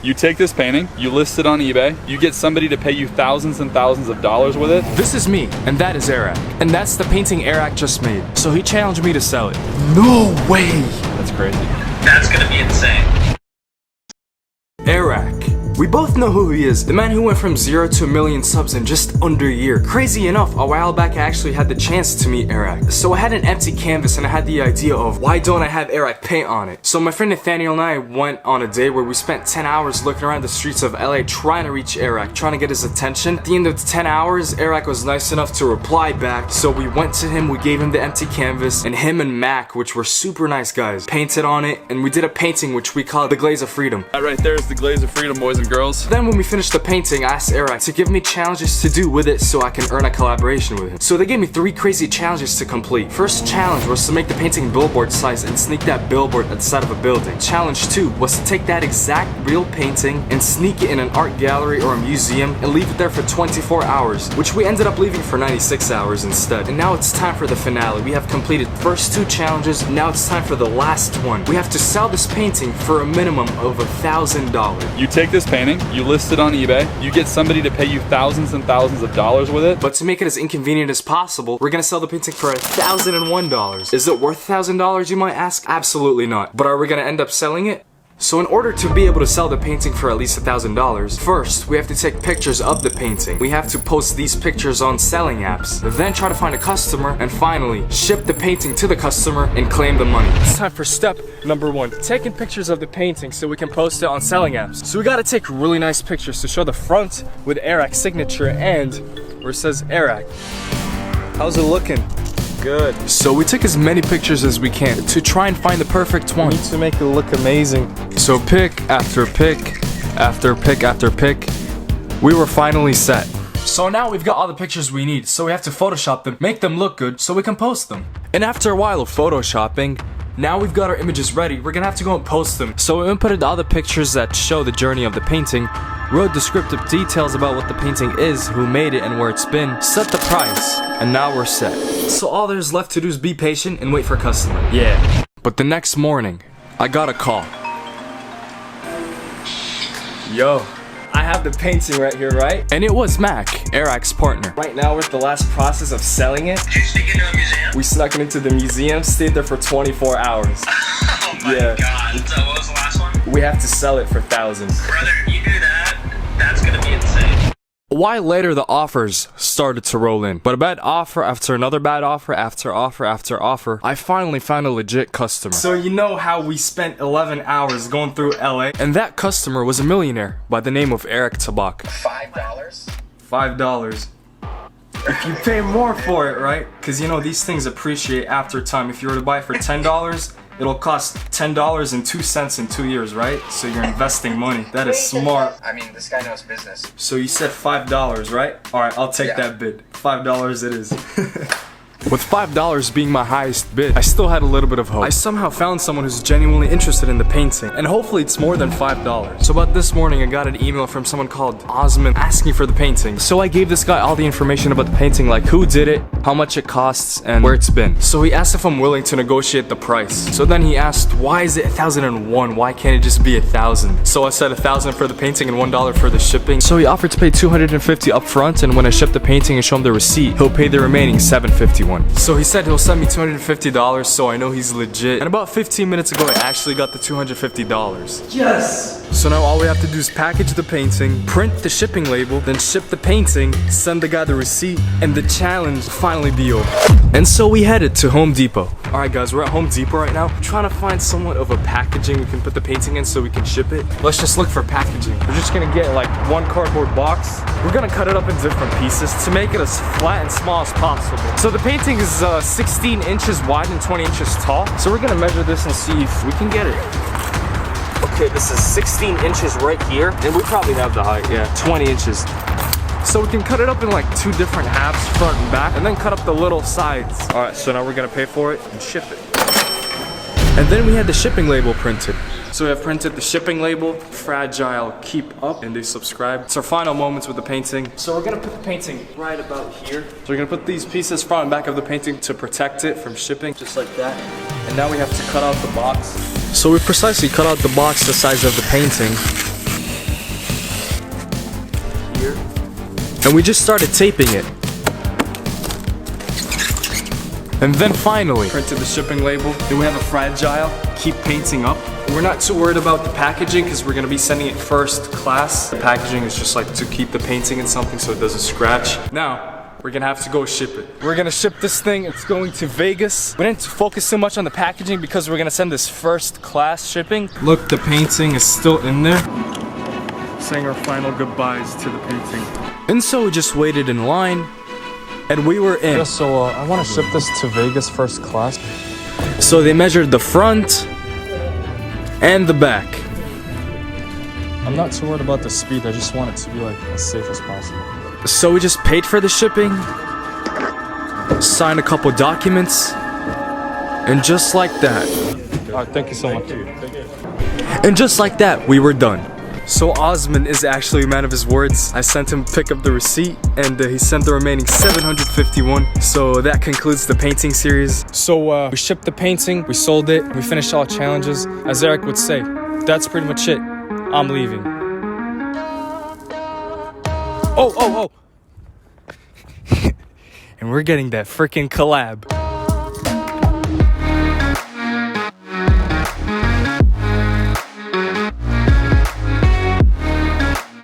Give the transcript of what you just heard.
You take this painting, you list it on eBay, you get somebody to pay you thousands and thousands of dollars with it. This is me, and that is Airrack. And that's the painting Airrack just made. So he challenged me to sell it. No way! That's crazy. That's gonna be insane. Airrack. We both know who he is, the man who went from 0 to 1 million subs in just under a year. Crazy enough, a while back I actually had the chance to meet Airrack. So I had an empty canvas and I had the idea of, why don't I have Airrack paint on it? So my friend Nathaniel and I went on a day where we spent 10 hours looking around the streets of LA trying to reach Airrack, trying to get his attention. At the end of the 10 hours, Airrack was nice enough to reply back. So we went to him, we gave him the empty canvas, and him and Mac, which were super nice guys, painted on it, and we did a painting which we called the Glaze of Freedom. That right there is the Glaze of Freedom, boys and girls. Then when we finished the painting, I asked Airrack to give me challenges to do with it so I can earn a collaboration with him. So they gave me 3 crazy challenges to complete. First challenge was to make the painting billboard size and sneak that billboard at the side of a building. Challenge 2 was to take that exact real painting and sneak it in an art gallery or a museum and leave it there for 24 hours, which we ended up leaving for 96 hours instead. And now it's time for the finale. We have completed the first 2 challenges, and now it's time for the last one. We have to sell this painting for a minimum of $1,000. You take this painting, you list it on eBay, you get somebody to pay you thousands and thousands of dollars with it. But to make it as inconvenient as possible, we're gonna sell the painting for $1,001. Is it worth $1,000, you might ask? Absolutely not. But are we gonna end up selling it? So in order to be able to sell the painting for at least $1,000, first we have to take pictures of the painting. We have to post these pictures on selling apps, then try to find a customer, and finally ship the painting to the customer and claim the money. It's time for step number 1, taking pictures of the painting so we can post it on selling apps. So we gotta take really nice pictures to show the front with Airrack's signature and where it says Airrack. How's it looking? Good. So we took as many pictures as we can to try and find the perfect one. Need to make it look amazing. So pick after pick after pick after pick, we were finally set. So now we've got all the pictures we need, so we have to Photoshop them, make them look good so we can post them. And after a while of Photoshopping, now we've got our images ready, we're gonna have to go and post them. So we inputted all the pictures that show the journey of the painting, wrote descriptive details about what the painting is, who made it and where it's been, set the price, and now we're set. So all there's left to do is be patient and wait for customer. Yeah. But the next morning, I got a call. Yo, I have the painting right here, right? And it was Mac, Airrack's partner. Right now we're at the last process of selling it. Did you sneak into a museum? We snuck it into the museum, stayed there for 24 hours. Oh my god. So what was the last one? We have to sell it for thousands. Brother, you do that, that's gonna be insane. A while later, the offers started to roll in. But a bad offer after another bad offer after offer after offer, I finally found a legit customer. So you know how we spent 11 hours going through LA? And that customer was a millionaire by the name of Airrack Tabak. $5? $5. If you pay more for it, right? Because you know, these things appreciate after time. If you were to buy it for $10, it'll cost $10.02 in 2 years, right? So you're investing money. That is smart. I mean, this guy knows business. So you said $5, right? Alright, I'll take that bid. $5 it is. With $5 being my highest bid, I still had a little bit of hope. I somehow found someone who's genuinely interested in the painting, and hopefully it's more than $5. So about this morning, I got an email from someone called Osman asking for the painting. So I gave this guy all the information about the painting, like who did it, how much it costs, and where it's been. So he asked if I'm willing to negotiate the price. So then he asked, why is it 1,001? Why can't it just be 1,000? So I said 1,000 for the painting and $1 for the shipping. So he offered to pay $250 up front, and when I ship the painting and show him the receipt, he'll pay the remaining $751. So he said he'll send me $250, so I know he's legit. And about 15 minutes ago, I actually got the $250. Yes! So now all we have to do is package the painting, print the shipping label, then ship the painting, send the guy the receipt, and the challenge will finally be over. And so we headed to Home Depot. Alright guys, we're at Home Depot right now, trying to find somewhat of a packaging we can put the painting in so we can ship it. Let's just look for packaging. We're just gonna get like one cardboard box. We're gonna cut it up in different pieces to make it as flat and small as possible. So the painting is 16 inches wide and 20 inches tall. So we're gonna measure this and see if we can get it. Okay, this is 16 inches right here, and we probably have the height, yeah, 20 inches. So we can cut it up in like 2 different halves, front and back, and then cut up the little sides. All right, so now we're gonna pay for it and ship it. And then we had the shipping label printed. So we have printed the shipping label, fragile, keep up, and they subscribe. It's our final moments with the painting. So we're gonna put the painting right about here. So we're gonna put these pieces front and back of the painting to protect it from shipping, just like that. And now we have to cut out the box. So we precisely cut out the box the size of the painting. And we just started taping it. And then finally, printed the shipping label. Then we have a fragile, keep painting up. We're not too worried about the packaging because we're gonna be sending it first class. The packaging is just like to keep the painting in something so it doesn't scratch. Now, we're gonna have to go ship it. We're gonna ship this thing, it's going to Vegas. We didn't focus too much on the packaging because we're gonna send this first class shipping. Look, the painting is still in there. Saying our final goodbyes to the painting. And so we just waited in line. And we were in. Yeah, so I want to ship this to Vegas first class. So they measured the front and the back. I'm not too worried about the speed. I just want it to be like as safe as possible. So we just paid for the shipping, signed a couple documents, and just like that. All right, thank you so much. And just like that, we were done. So Osman is actually a man of his words. I sent him to pick up the receipt and he sent the remaining 751. So that concludes the painting series. So we shipped the painting, we sold it, we finished all challenges. As Eric would say, that's pretty much it. I'm leaving. Oh. And we're getting that freaking collab.